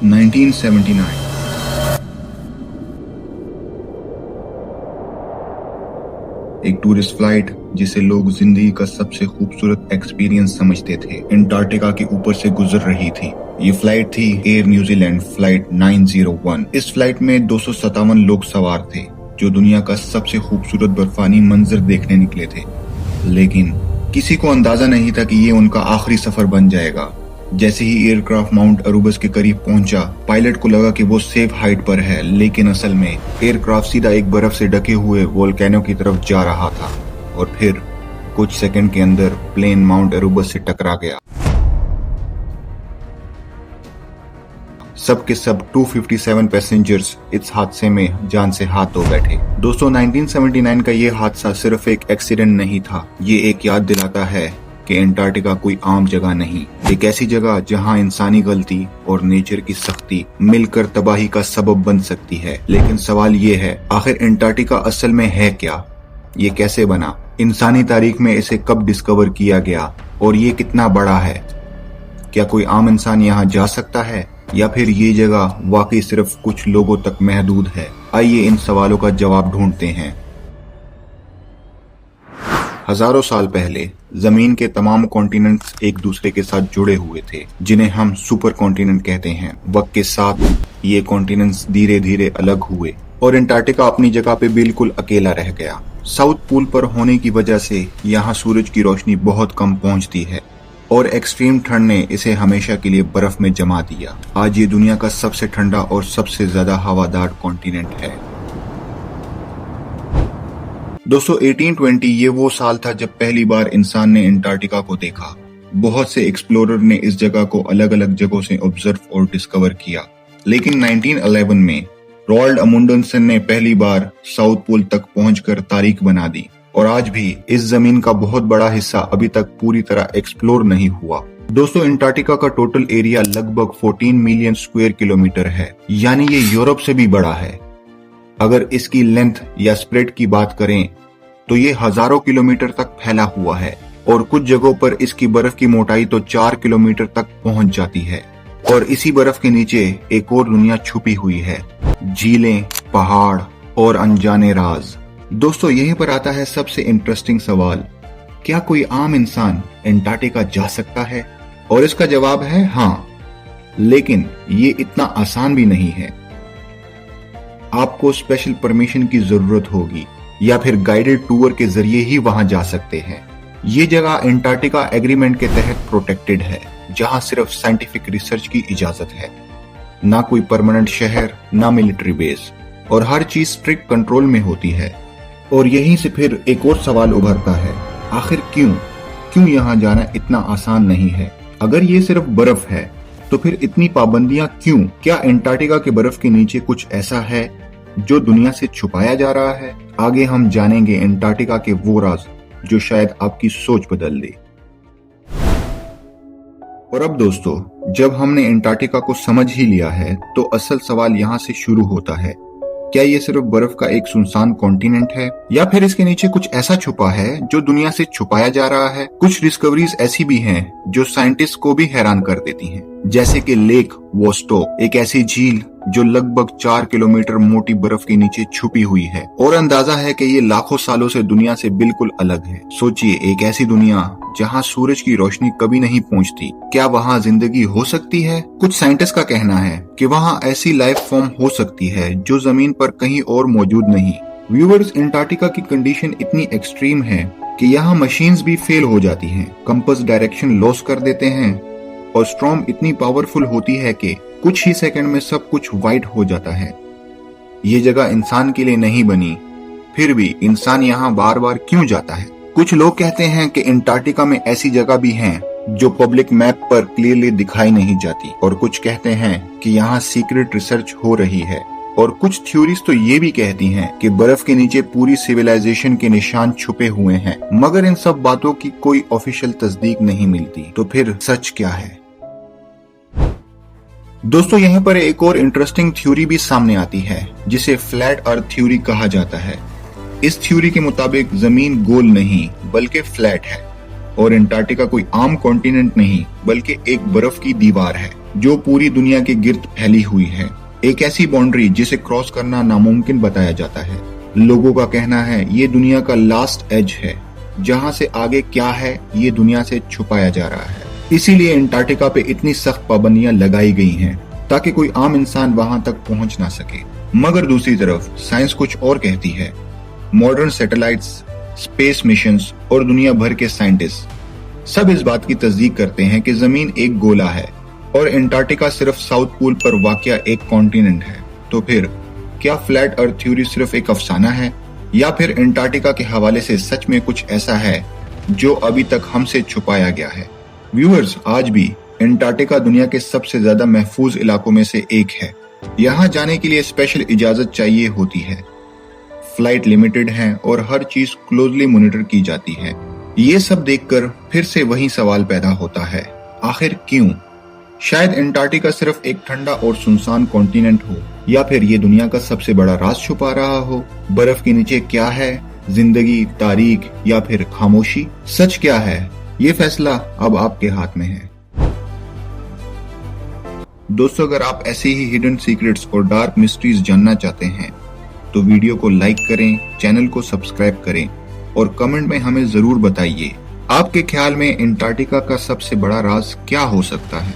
1979 एक tourist flight जिसे लोग जिंदगी का सबसे खूबसूरत एक्सपीरियंस समझते थे, अंटार्कटिका के ऊपर से गुजर रही थी। ये फ्लाइट थी एयर न्यूजीलैंड फ्लाइट 901। इस फ्लाइट में 257 लोग सवार थे जो दुनिया का सबसे खूबसूरत बर्फानी मंजर देखने निकले थे। लेकिन किसी को अंदाजा नहीं था कि ये उनका आखिरी सफर बन जाएगा। जैसे ही एयरक्राफ्ट माउंट अरूबस के करीब पहुंचा, पायलट को लगा कि वो सेफ हाइट पर है, लेकिन असल में एयरक्राफ्ट सीधा एक बर्फ से ढके हुए वोल्केनो की तरफ जा रहा था और फिर कुछ सेकंड के अंदर प्लेन माउंट अरूबस से टकरा गया। सब के सब 257 पैसेंजर्स इस हादसे में जान से हाथ धो बैठे। दोस्तों, 1979 का ये हादसा सिर्फ एक एक्सीडेंट नहीं था, ये एक याद दिलाता है कि अंटार्कटिका कोई आम जगह नहीं, एक ऐसी जगह जहां इंसानी गलती और नेचर की सख्ती मिलकर तबाही का सबब बन सकती है। लेकिन सवाल ये है, आखिर अंटार्कटिका असल में है क्या? ये कैसे बना? इंसानी तारीख में इसे कब डिस्कवर किया गया और ये कितना बड़ा है? क्या कोई आम इंसान यहाँ जा सकता है या फिर ये जगह वाकई सिर्फ कुछ लोगों तक महदूद है? आइए इन सवालों का जवाब ढूंढते हैं। हजारों साल पहले जमीन के तमाम कॉन्टिनेंट्स एक दूसरे के साथ जुड़े हुए थे, जिन्हें हम सुपर कॉन्टिनेंट कहते हैं। वक्त के साथ ये कॉन्टिनेंट्स धीरे धीरे अलग हुए और अंटार्कटिका अपनी जगह पे बिल्कुल अकेला रह गया। साउथ पोल पर होने की वजह से यहाँ सूरज की रोशनी बहुत कम पहुँचती है और एक्सट्रीम ठंड ने इसे हमेशा के लिए बर्फ में जमा दिया। आज ये दुनिया का सबसे ठंडा और सबसे ज्यादा हवादार कॉन्टिनेंट है। दोस्तों, 1820 ये वो साल था जब पहली बार इंसान ने अंटार्कटिका को देखा। बहुत से एक्सप्लोरर ने इस जगह को अलग अलग जगहों से ऑब्जर्व और डिस्कवर किया, लेकिन 1911 में रोल्ड अमुंडसेन ने पहली बार साउथ पोल तक पहुंचकर तारीख बना दी और आज भी इस जमीन का बहुत बड़ा हिस्सा अभी तक पूरी तरह एक्सप्लोर नहीं हुआ। दोस्तों, अंटार्कटिका का टोटल एरिया लगभग 14 मिलियन स्क्वायर किलोमीटर है, यानी ये यूरोप से भी बड़ा है। अगर इसकी लेंथ या स्प्रेड की बात करें तो ये हजारों किलोमीटर तक फैला हुआ है और कुछ जगहों पर इसकी बर्फ की मोटाई तो 4 किलोमीटर तक पहुंच जाती है। और इसी बर्फ के नीचे एक और दुनिया छुपी हुई है, झीलें, पहाड़ और अनजाने राज। दोस्तों, यहीं पर आता है सबसे इंटरेस्टिंग सवाल, क्या कोई आम इंसान अंटार्कटिका जा सकता है? और इसका जवाब है हाँ, लेकिन ये इतना आसान भी नहीं है। आपको स्पेशल परमिशन की जरूरत होगी या फिर गाइडेड टूर के जरिए ही वहां जा सकते हैं। ये जगह अंटार्कटिका एग्रीमेंट के तहत प्रोटेक्टेड है, जहां सिर्फ साइंटिफिक रिसर्च की इजाजत है। ना कोई परमानेंट शहर, ना मिलिट्री बेस, और हर चीज स्ट्रिक्ट कंट्रोल में होती है। और यहीं से फिर एक और सवाल उभरता है, आखिर क्यों यहाँ जाना इतना आसान नहीं है? अगर ये सिर्फ बर्फ है तो फिर इतनी पाबंदियां क्यों? क्या अंटार्कटिका के बर्फ के नीचे कुछ ऐसा है जो दुनिया से छुपाया जा रहा है? आगे हम जानेंगे अंटार्कटिका के वो राज जो शायद आपकी सोच बदल दे। और अब दोस्तों, जब हमने अंटार्कटिका को समझ ही लिया है तो असल सवाल यहाँ से शुरू होता है, क्या ये सिर्फ बर्फ का एक सुनसान कॉन्टिनेंट है या फिर इसके नीचे कुछ ऐसा छुपा है जो दुनिया से छुपाया जा रहा है? कुछ डिस्कवरीज ऐसी भी हैं जो साइंटिस्ट को भी हैरान कर देती हैं, जैसे कि लेक वोस्टोक, एक ऐसी झील जो लगभग 4 किलोमीटर मोटी बर्फ के नीचे छुपी हुई है और अंदाजा है कि ये लाखों सालों से दुनिया से बिल्कुल अलग है। सोचिए, एक ऐसी दुनिया जहां सूरज की रोशनी कभी नहीं पहुंचती, क्या वहां जिंदगी हो सकती है? कुछ साइंटिस्ट का कहना है कि वहां ऐसी लाइफ फॉर्म हो सकती है जो जमीन पर कहीं और मौजूद नहीं। व्यूअर्स, अंटार्कटिका की कंडीशन इतनी एक्सट्रीम है कि यहाँ मशीन्स भी फेल हो जाती हैं, कंपास डायरेक्शन लॉस कर देते हैं और स्टॉर्म इतनी पावरफुल होती है कि कुछ ही सेकंड में सब कुछ वाइट हो जाता है। ये जगह इंसान के लिए नहीं बनी, फिर भी इंसान यहाँ बार बार क्यों जाता है? कुछ लोग कहते हैं कि अंटार्कटिका में ऐसी जगह भी हैं जो पब्लिक मैप पर क्लियरली दिखाई नहीं जाती, और कुछ कहते हैं कि यहाँ सीक्रेट रिसर्च हो रही है, और कुछ थ्योरीज तो ये भी कहती हैं कि बर्फ के नीचे पूरी सिविलाइजेशन के निशान छुपे हुए हैं। मगर इन सब बातों की कोई ऑफिशियल तस्दीक नहीं मिलती। तो फिर सच क्या है? दोस्तों, यहाँ पर एक और इंटरेस्टिंग थ्योरी भी सामने आती है जिसे फ्लैट अर्थ थ्योरी कहा जाता है। इस थ्योरी के मुताबिक जमीन गोल नहीं बल्कि फ्लैट है और अंटार्कटिका कोई आम कॉन्टिनेंट नहीं बल्कि एक बर्फ की दीवार है। जो पूरी दुनिया के गिर्द फैली हुई है। एक ऐसी बाउंड्री जिसे क्रॉस करना नामुमकिन बताया जाता है। लोगों का कहना है ये दुनिया का लास्ट एज है, जहां से आगे क्या है ये दुनिया से छुपाया जा रहा है। इसीलिए अंटार्कटिका पे इतनी सख्त पाबंदियां लगाई गई हैं ताकि कोई आम इंसान वहां तक पहुंच ना सके। मगर दूसरी तरफ साइंस कुछ और कहती है। मॉडर्न सैटेलाइट्स, स्पेस मिशंस और दुनिया भर के साइंटिस्ट सब इस बात की तस्दीक करते हैं कि जमीन एक गोला है और अंटार्कटिका सिर्फ साउथ पोल पर वाक़या एक कॉन्टिनेंट है। तो फिर क्या फ्लैट अर्थ थ्योरी सिर्फ एक अफसाना है, या फिर अंटार्कटिका के हवाले से सच में कुछ ऐसा है जो अभी तक हमसे छुपाया गया है? व्यूअर्स, आज भी अंटार्कटिका दुनिया के सबसे ज्यादा महफूज इलाकों में से एक है। यहाँ जाने के लिए स्पेशल इजाजत चाहिए होती है, फ्लाइट लिमिटेड है और हर चीज क्लोजली मॉनिटर की जाती है। ये सब देखकर फिर से वही सवाल पैदा होता है, आखिर क्यों? शायद अंटार्कटिका सिर्फ एक ठंडा और सुनसान कॉन्टिनेंट हो, या फिर ये दुनिया का सबसे बड़ा राज छुपा रहा हो। बर्फ के नीचे क्या है, जिंदगी, तारीख या फिर खामोशी? सच क्या है, ये फैसला अब आपके हाथ में है। दोस्तों, अगर आप ऐसे ही हिडन सीक्रेट्स और डार्क मिस्ट्रीज जानना चाहते हैं तो वीडियो को लाइक करें, चैनल को सब्सक्राइब करें और कमेंट में हमें जरूर बताइए आपके ख्याल में अंटार्कटिका का सबसे बड़ा राज क्या हो सकता है।